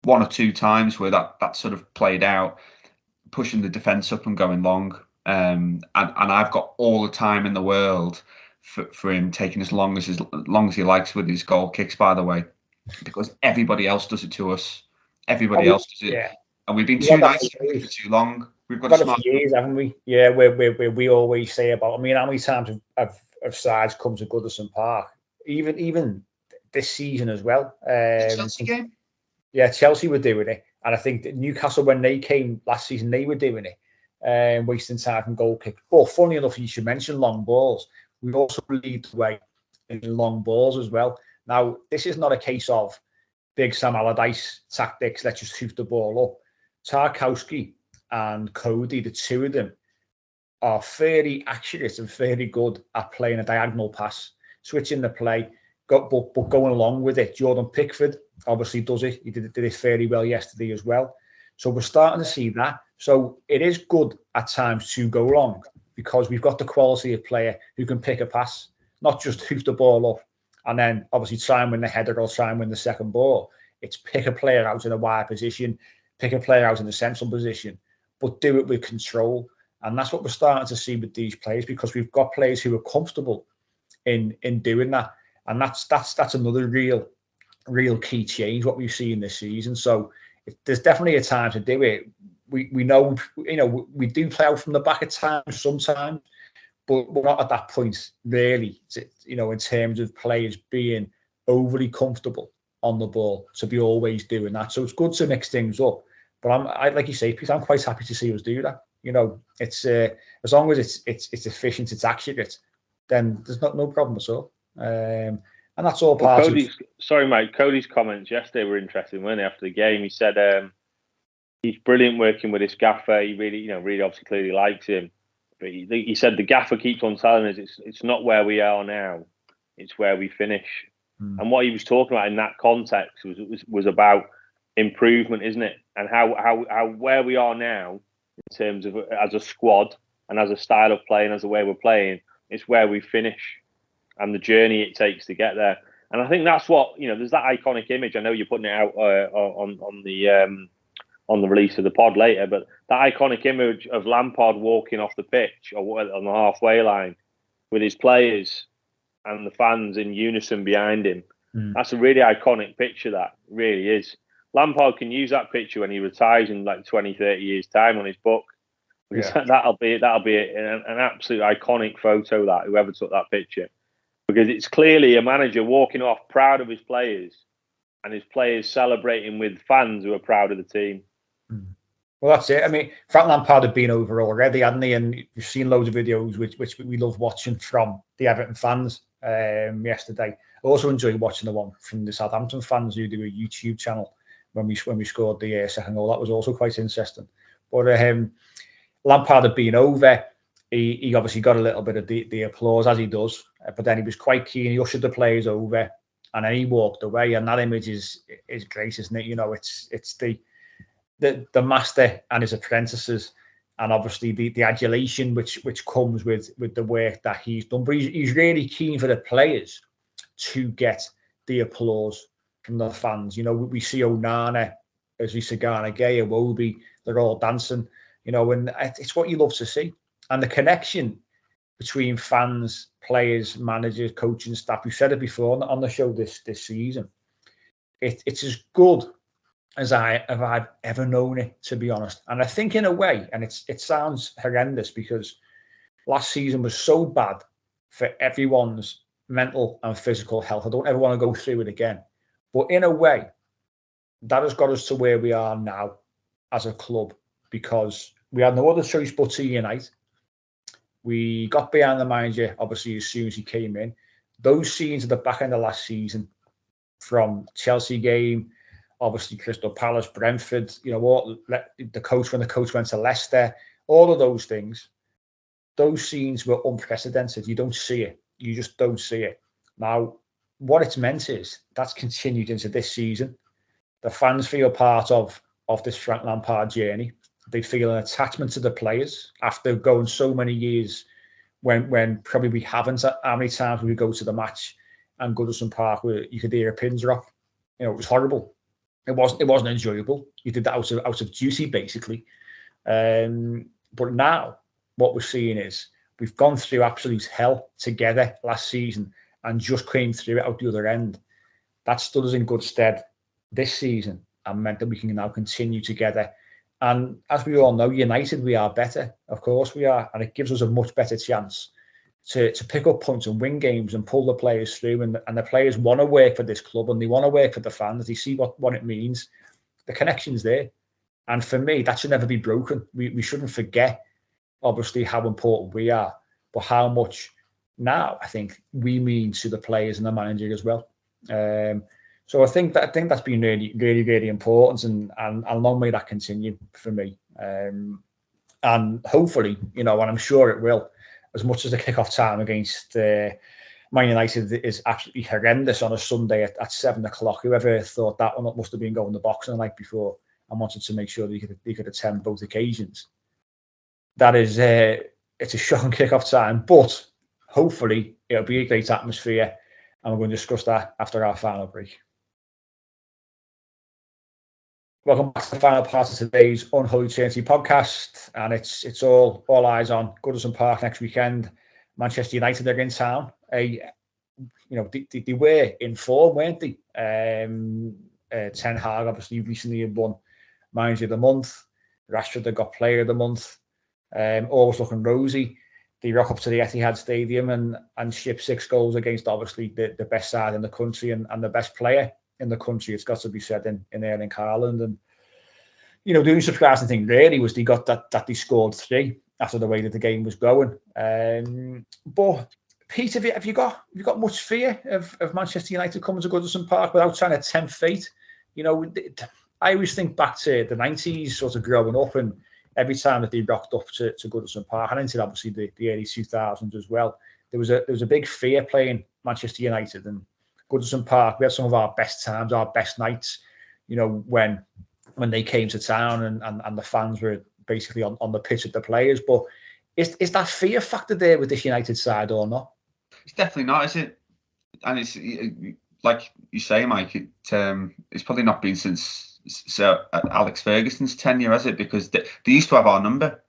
one or two times where that sort of played out, pushing the defence up and going long. And I've got all the time in the world for him taking as long as he likes with his goal kicks, by the way, because everybody else does it to us. Everybody else does it. Yeah. And we've been too nice for too long. We've got a few years, haven't we? Yeah, where we always say about, how many times have sides come to Goodison Park, even this season as well. Chelsea game? Yeah, Chelsea were doing it. And I think that Newcastle, when they came last season, they were doing it, wasting time from goal kick. But funny enough, you should mention long balls. We also lead the way in long balls as well. Now, this is not a case of big Sam Allardyce tactics, let's just hoot the ball up. Tarkowski and Cody, the two of them, are fairly accurate and fairly good at playing a diagonal pass, switching the play, but going along with it. Jordan Pickford obviously does it. He did it fairly well yesterday as well. So we're starting to see that. So it is good at times to go long because we've got the quality of player who can pick a pass, not just hoot the ball up and then obviously try and win the header or try and win the second ball. It's pick a player out in a wide position, pick a player out in the central position, but do it with control. And that's what we're starting to see with these players, because we've got players who are comfortable in doing that. And that's another real key change what we've seen this season. So there's definitely a time to do it. We know, we do play out from the back at times sometimes, but we're not at that point really, in terms of players being overly comfortable on the ball to be always doing that. So it's good to mix things up. But I like you say, Pete, I'm quite happy to see us do that. It's as long as it's efficient, it's accurate, then there's no problem at all. And that's all part of. Sorry, mate. Cody's comments yesterday were interesting, weren't they? After the game, he said he's brilliant working with his gaffer. He really, really obviously clearly likes him. But he said the gaffer keeps on telling us it's not where we are now, it's where we finish. And what he was talking about in that context was about improvement, isn't it? And how where we are now in terms of as a squad and as a style of play and as the way we're playing, it's where we finish and the journey it takes to get there. And I think that's what, there's that iconic image. I know you're putting it out on the release of the pod later, but that iconic image of Lampard walking off the pitch or on the halfway line with his players and the fans in unison behind him. That's a really iconic picture, that really is. Lampard can use that picture when he retires in like 20, 30 years' time on his book. Yeah. That'll be an absolute iconic photo, that whoever took that picture. Because it's clearly a manager walking off proud of his players and his players celebrating with fans who are proud of the team. Well, that's it. I mean, Frank Lampard had been over already, hadn't he? And you've seen loads of videos which we love watching from the Everton fans yesterday. I also enjoyed watching the one from the Southampton fans who do a YouTube channel when we scored the second goal. That was also quite interesting. But Lampard had been over. He obviously got a little bit of the applause, as he does. But then he was quite keen. He ushered the players over, and then he walked away. And that image is great, isn't it? It's the master and his apprentices, and obviously the adulation which comes with the work that he's done. But he's really keen for the players to get the applause from the fans. We see Onana, as we see Gana Gay, Iwobi, they're all dancing, and it's what you love to see. And the connection between fans, players, managers, coaching staff, we've said it before on the show this season, it's as good as I've ever known it, to be honest. And I think in a way, and it sounds horrendous because last season was so bad for everyone's mental and physical health. I don't ever want to go through it again. But in a way, that has got us to where we are now as a club, because we had no other choice but to unite. We got behind the manager, obviously, as soon as he came in. Those scenes at the back end of last season, from Chelsea game, obviously Crystal Palace, Brentford, all the coach when the coach went to Leicester, all of those things, those scenes were unprecedented. You don't see it. You just don't see it. Now, what it's meant is that's continued into this season. The fans feel part of this Frank Lampard journey. They feel an attachment to the players after going so many years when probably we haven't. How many times we go to the match and Goodison Park where you could hear a pin drop? It was horrible. It wasn't enjoyable. You did that out of duty, basically. But now what we're seeing is we've gone through absolute hell together last season and just came through it out the other end. That stood us in good stead this season and meant that we can now continue together. And as we all know, United, we are better. Of course we are. And it gives us a much better chance to pick up points and win games and pull the players through. And the players want to work for this club and they want to work for the fans. They see what it means. The connection's there. And for me, that should never be broken. We shouldn't forget, obviously, how important we are, but how much now I think we mean to the players and the manager as well. So I think that's been really, really, really important, and long may that continue for me. And hopefully, and I'm sure it will, as much as the kickoff time against Man United is absolutely horrendous on a Sunday at 7:00. Whoever thought that one must have been going to the box the night before and wanted to make sure that he could attend both occasions. That is, it's a shocking kickoff time, but hopefully it'll be a great atmosphere, and we're going to discuss that after our final break. Welcome back to the final part of today's Unholy Trinity podcast, and it's all eyes on Goodison Park next weekend. Manchester United are in town. They were in form, weren't they? Ten Hag obviously recently won Manager of the Month. Rashford got Player of the Month. Always looking rosy. They rock up to the Etihad Stadium and ship 6 goals against obviously the best side in the country and the best player in the country. It's got to be said in Erling Haaland. And the only surprising thing really was they got that they scored 3 after the way that the game was going. But Pete, have you got much fear of Manchester United coming to Goodison Park without trying to tempt fate? I always think back to the 90s, sort of growing up, and every time that they rocked up to Goodison Park, and into obviously the early 2000s as well, there was a big fear playing Manchester United. And Goodison Park, we had some of our best times, our best nights, when they came to town and the fans were basically on the pitch with the players. But is that fear factor there with this United side or not? It's definitely not, is it? And it's like you say, Mike, it's probably not been since Alex Ferguson's tenure, has it? Because they used to have our number.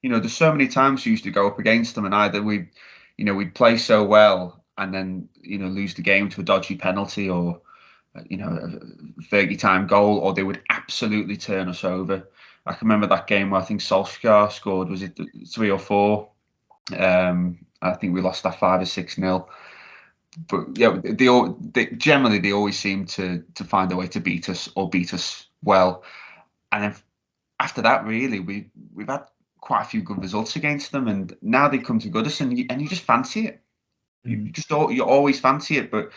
There's so many times we used to go up against them, and either we'd play so well and then lose the game to a dodgy penalty or a Fergie time goal, or they would absolutely turn us over. I can remember that game where I think Solskjaer scored, was it 3 or 4? I think we lost that 5 or 6-0. But yeah, they always seem to find a way to beat us or beat us well. And then after that, really, we've had quite a few good results against them, and now they come to Goodison and you just fancy it. You always fancy it. But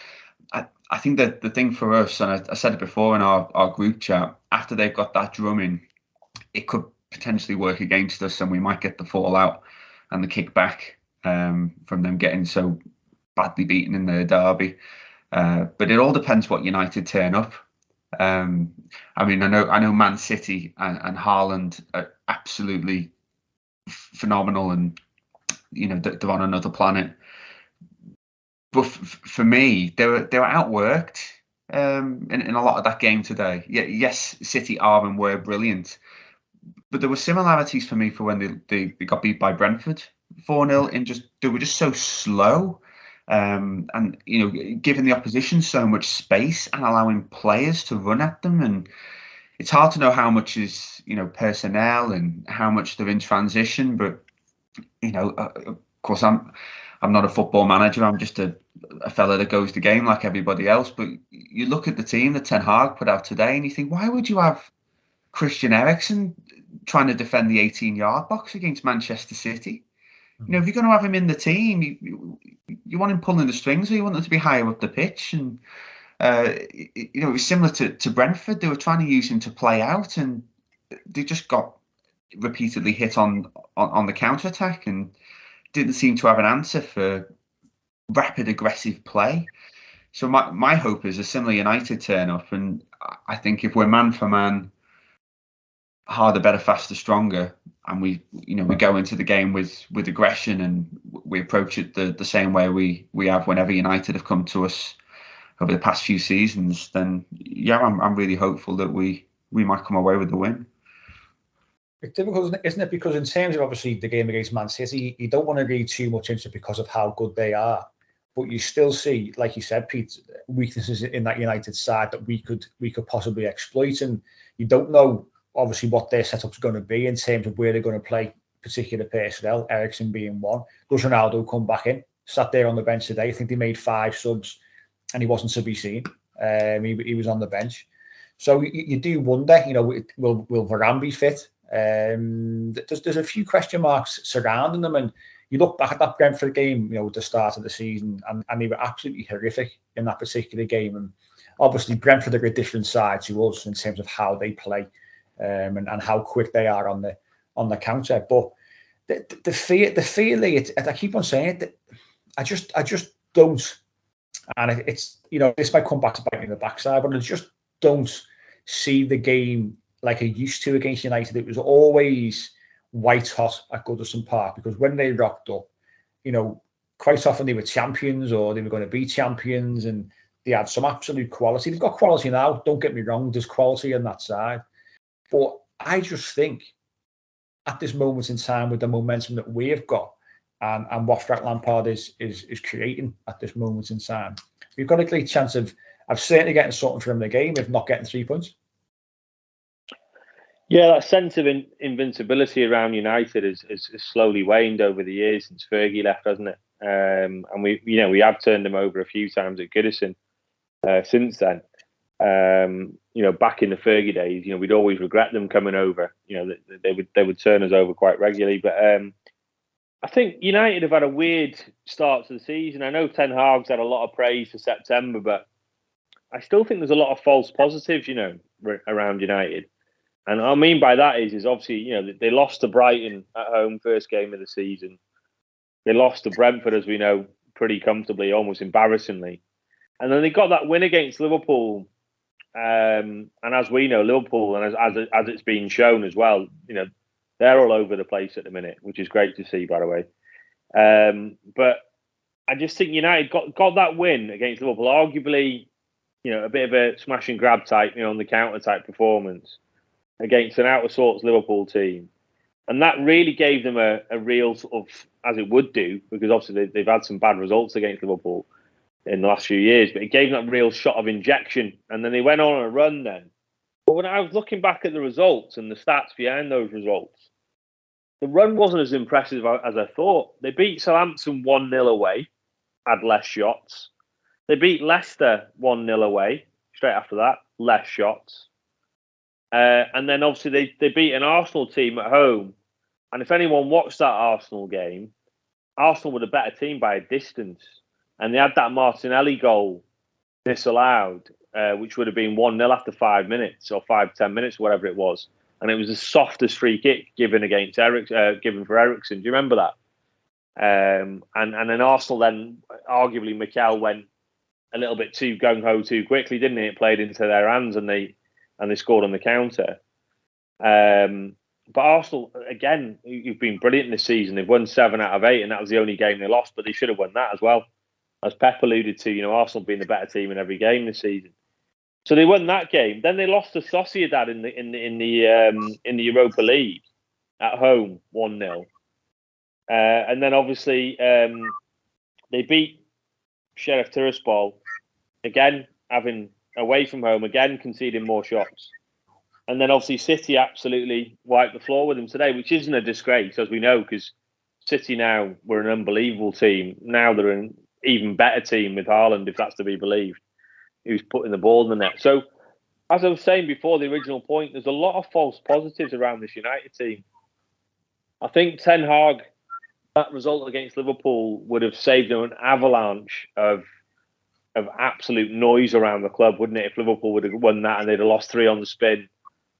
I think that the thing for us, and I said it before in our group chat, after they've got that drumming, it could potentially work against us, and we might get the fallout and the kickback from them getting so badly beaten in their derby. But it all depends what United turn up. I know Man City and Haaland are absolutely phenomenal, and they're on another planet. But for me, they were outworked in a lot of that game today. Yes, City are and were brilliant, but there were similarities for me for when they got beat by Brentford 4-0. They were just so slow. And giving the opposition so much space and allowing players to run at them, and it's hard to know how much is personnel and how much they're in transition. But of course, I'm not a football manager. I'm just a fella that goes the game like everybody else. But you look at the team that Ten Hag put out today, and you think, why would you have Christian Eriksen trying to defend the 18-yard box against Manchester City? If you're going to have him in the team, you want him pulling the strings, or you want him to be higher up the pitch. And It was similar to Brentford. They were trying to use him to play out, and they just got repeatedly hit on the counter attack and didn't seem to have an answer for rapid, aggressive play. So my hope is a similar United turn up, and I think if we're man for man, harder, better, faster, stronger, and we go into the game with aggression and we approach it the same way we have whenever United have come to us over the past few seasons, then yeah, I'm really hopeful that we might come away with the win. It's difficult, isn't it? Because in terms of obviously the game against Man City, you don't want to read too much into it because of how good they are. But you still see, like you said, Pete, weaknesses in that United side that we could possibly exploit. And you don't know, obviously, what their setup's going to be in terms of where they're going to play particular personnel, Eriksen being one. Does Ronaldo come back in? Sat there on the bench today. I think they made 5 subs and he wasn't to be seen. He was on the bench. So you do wonder, will Varane be fit? There's a few question marks surrounding them, and you look back at that Brentford game, at the start of the season, and they were absolutely horrific in that particular game. And obviously, Brentford are a different side to us in terms of how they play, and how quick they are on the counter. But the fear, I keep on saying it. I just don't, and it's this might come back to bite me in the backside, but I just don't see the game like I used to against United. It was always white hot at Goodison Park, because when they rocked up, quite often they were champions or they were going to be champions, and they had some absolute quality. They've got quality now, don't get me wrong, there's quality on that side. But I just think at this moment in time, with the momentum that we've got and what Frank Lampard is creating at this moment in time, we've got a great chance of certainly getting something from the game, if not getting 3 points. Yeah, that sense of invincibility around United has slowly waned over the years since Fergie left, hasn't it? And we have turned them over a few times at Goodison since then. Back in the Fergie days, we'd always regret them coming over. They would turn us over quite regularly. But I think United have had a weird start to the season. I know Ten Hag's had a lot of praise for September, but I still think there's a lot of false positives, around United. And what I mean by that is obviously, they lost to Brighton at home, first game of the season. They lost to Brentford, as we know, pretty comfortably, almost embarrassingly. And then they got that win against Liverpool. And as we know, Liverpool, and as it's been shown as well, they're all over the place at the minute, which is great to see, by the way. But I just think United got that win against Liverpool, arguably, a bit of a smash and grab type, on the counter type performance against an out of sorts Liverpool team. And that really gave them a real sort of, as it would do, because obviously they've had some bad results against Liverpool in the last few years, but it gave them that real shot of injection. And then they went on a run then. But when I was looking back at the results and the stats behind those results, the run wasn't as impressive as I thought. They beat Southampton 1-0 away, had less shots. They beat Leicester 1-0 away, straight after that, less shots. And then obviously they beat an Arsenal team at home. And if anyone watched that Arsenal game, Arsenal were the better team by a distance. And they had that Martinelli goal disallowed, which would have been 1-0 after 5 minutes or 5-10 minutes, whatever it was. And it was the softest free kick given against given for Eriksen. Do you remember that? And then Arsenal then, arguably, McNeil went a little bit too gung-ho too quickly, didn't he? It played into their hands and they scored on the counter. But Arsenal, again, you've been brilliant this season. They've won 7 out of 8, and that was the only game they lost, but they should have won that as well. As Pep alluded to, Arsenal being the better team in every game this season. So they won that game. Then they lost to Sociedad in the Europa League at home, 1-0. And then obviously they beat Sheriff Tiraspol, again having away from home, again conceding more shots. And then obviously City absolutely wiped the floor with them today, which isn't a disgrace, as we know, because City now were an unbelievable team. Now they're an even better team with Haaland, if that's to be believed, who's putting the ball in the net. So, as I was saying before, the original point, there's a lot of false positives around this United team. I think Ten Hag, that result against Liverpool would have saved them an avalanche of absolute noise around the club, wouldn't it? If Liverpool would have won that and they'd have lost 3 on the spin.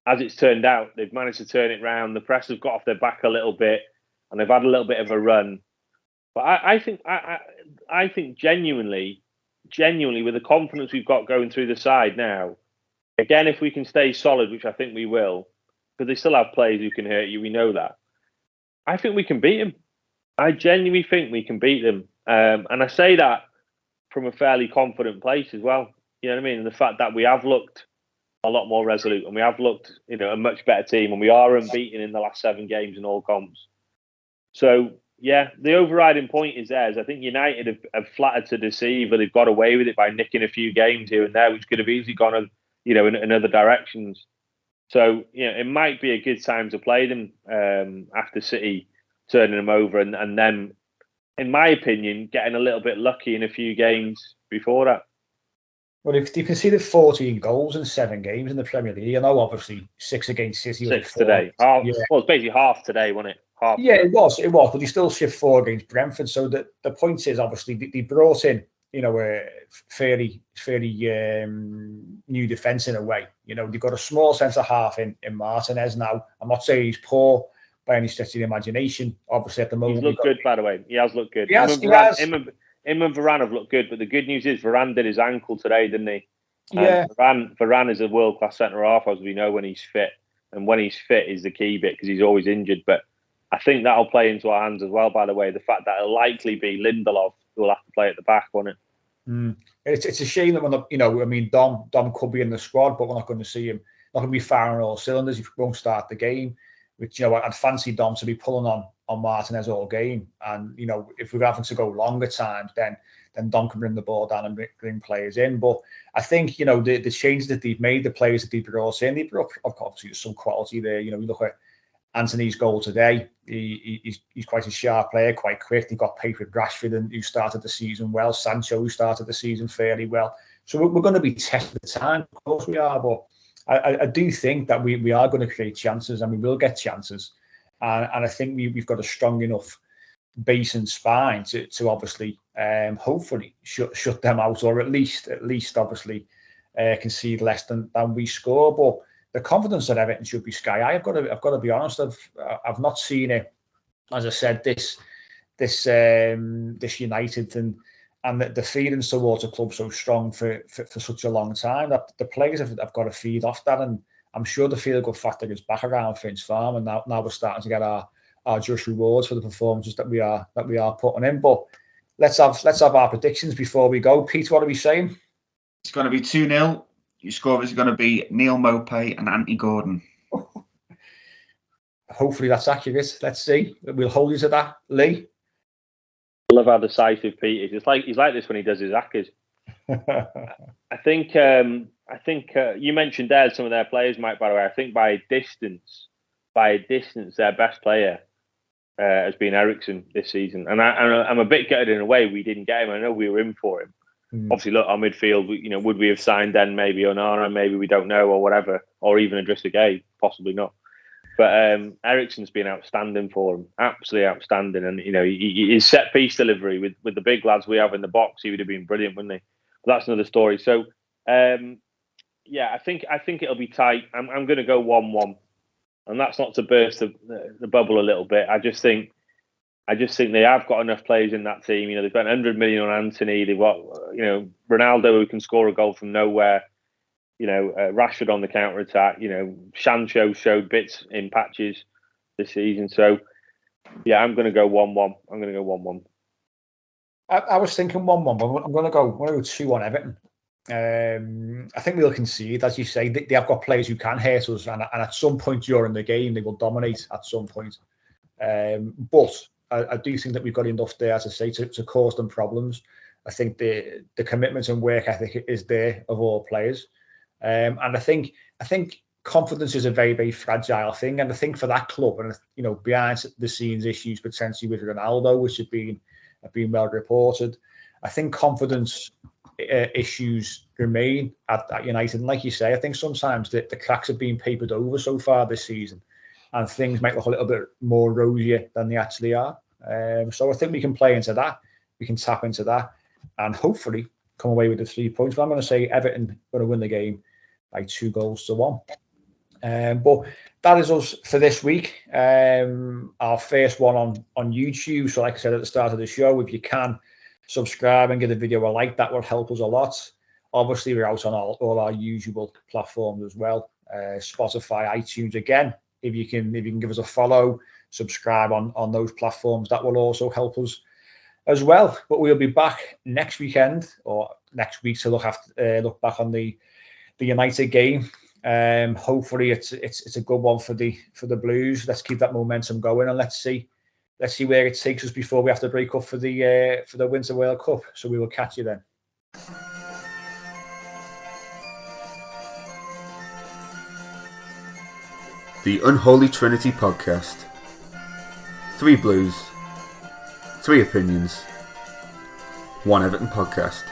As it's turned out, they've managed to turn it round. The press have got off their back a little bit, and they've had a little bit of a run. But I think genuinely, with the confidence we've got going through the side now, again, if we can stay solid, which I think we will, because they still have players who can hurt you, we know that. I think we can beat them. I genuinely think we can beat them. And I say that from a fairly confident place as well. You know what I mean? And the fact that we have looked a lot more resolute and we have looked, a much better team, and we are unbeaten in the last 7 games in all comps. So, yeah, the overriding point is theirs. I think United have flattered to deceive, but they've got away with it by nicking a few games here and there, which could have easily gone, in other directions. So, it might be a good time to play them after City turning them over and then, in my opinion, getting a little bit lucky in a few games before that. Well, if you conceded 14 goals in 7 games in the Premier League, obviously 6 against City. 6 today. Well, it's basically half today, wasn't it? Half. Yeah, it was, but you still shift 4 against Brentford. So the point is, obviously, they brought in, a fairly new defence in a way. They've got a small centre half in Martinez now. I'm not saying he's poor by any stretch of the imagination. Obviously, at the moment, he's looked good. By the way, he has looked good. He has. Him and Varane have looked good, but the good news is Varane did his ankle today, didn't he? Yeah. Varane is a world-class centre-half, as we know, when he's fit. And when he's fit is the key bit, because he's always injured. But I think that'll play into our hands as well, by the way. The fact that it'll likely be Lindelof who will have to play at the back, won't it? It's a shame that we're not, Dom could be in the squad, but we're not going to see him. Not going to be firing all cylinders. He won't start the game. Which, I'd fancy Dom to be pulling on Martinez all game. And, if we're having to go longer times, then Dom can bring the ball down and bring players in. But I think, the changes that they've made, the players that they've brought in, they've brought, obviously, there's some quality there. We look at Anthony's goal today. He's quite a sharp player, quite quick. They've got pace with Rashford, who started the season well. Sancho, who started the season fairly well. So we're going to be tested the time. Of course we are, but I do think that we are going to create chances, and we will get chances. And I think we've got a strong enough base and spine to obviously, hopefully, shut them out, or at least obviously concede less than we score. But the confidence that Everton should be sky high. I've got to be honest. I've not seen it, as I said, this United and the feelings towards a club so strong for such a long time, that the players have got to feed off that. And I'm sure the feel-good factor is back around Finch Farm, and now we're starting to get our just rewards for the performances that we are putting in. But let's have our predictions before we go. Pete, what are we saying? It's going to be 2-0. Your scorers are going to be Neil Mopay and Anthony Gordon. Hopefully that's accurate. Let's see. We'll hold you to that, Lee. I love how decisive Pete is. He's like this when he does his accas. I think you mentioned there some of their players, Mike. By the way, I think by a distance, their best player has been Eriksen this season, and I'm a bit gutted in a way we didn't get him. I know we were in for him. Obviously, look, our midfield. Would we have signed then? Maybe Onana, maybe we don't know, or whatever, or even Idrissa Gueye, possibly not. But Eriksen's been outstanding for him, absolutely outstanding. And his set piece delivery with the big lads we have in the box, he would have been brilliant, wouldn't he? But that's another story. So, yeah, I think it'll be tight. I'm going to go 1-1, and that's not to burst the bubble a little bit. I just think they have got enough players in that team. They've got 100 million on Anthony. They've got Ronaldo, who can score a goal from nowhere. Rashford on the counter attack. Sancho showed bits in patches this season. So, yeah, I'm going to go 1-1. I'm going to go 1-1. I was thinking 1-1, but I'm going to go 2-1 Everton. I think we'll concede, as you say. They have got players who can hurt us, and at some point during the game, they will dominate at some point. But I do think that we've got enough there, as I say, to cause them problems. I think the commitment and work ethic is there of all players. And I think confidence is a very, very fragile thing. And I think for that club, and behind the scenes issues potentially with Ronaldo, which have been well reported, I think confidence issues remain at United. And like you say, I think sometimes the cracks have been papered over so far this season, and things might look a little bit more rosier than they actually are. So I think we can play into that. We can tap into that, and hopefully come away with the 3 points. But I'm going to say Everton going to win the game by 2-1. But that is us for this week. Our first one on YouTube. So like I said at the start of the show, if you can subscribe and give the video a like, that will help us a lot. Obviously, we're out on all our usual platforms as well. Spotify, iTunes. Again, if you can give us a follow, subscribe on those platforms, that will also help us as well. But we'll be back next weekend or next week to look back on the United game. Hopefully it's a good one for the Blues. Let's keep that momentum going, and let's see where it takes us before we have to break up for the Winter World Cup. So we will catch you then. The Unholy Trinity Podcast. 3 Blues, 3 opinions, 1 Everton podcast.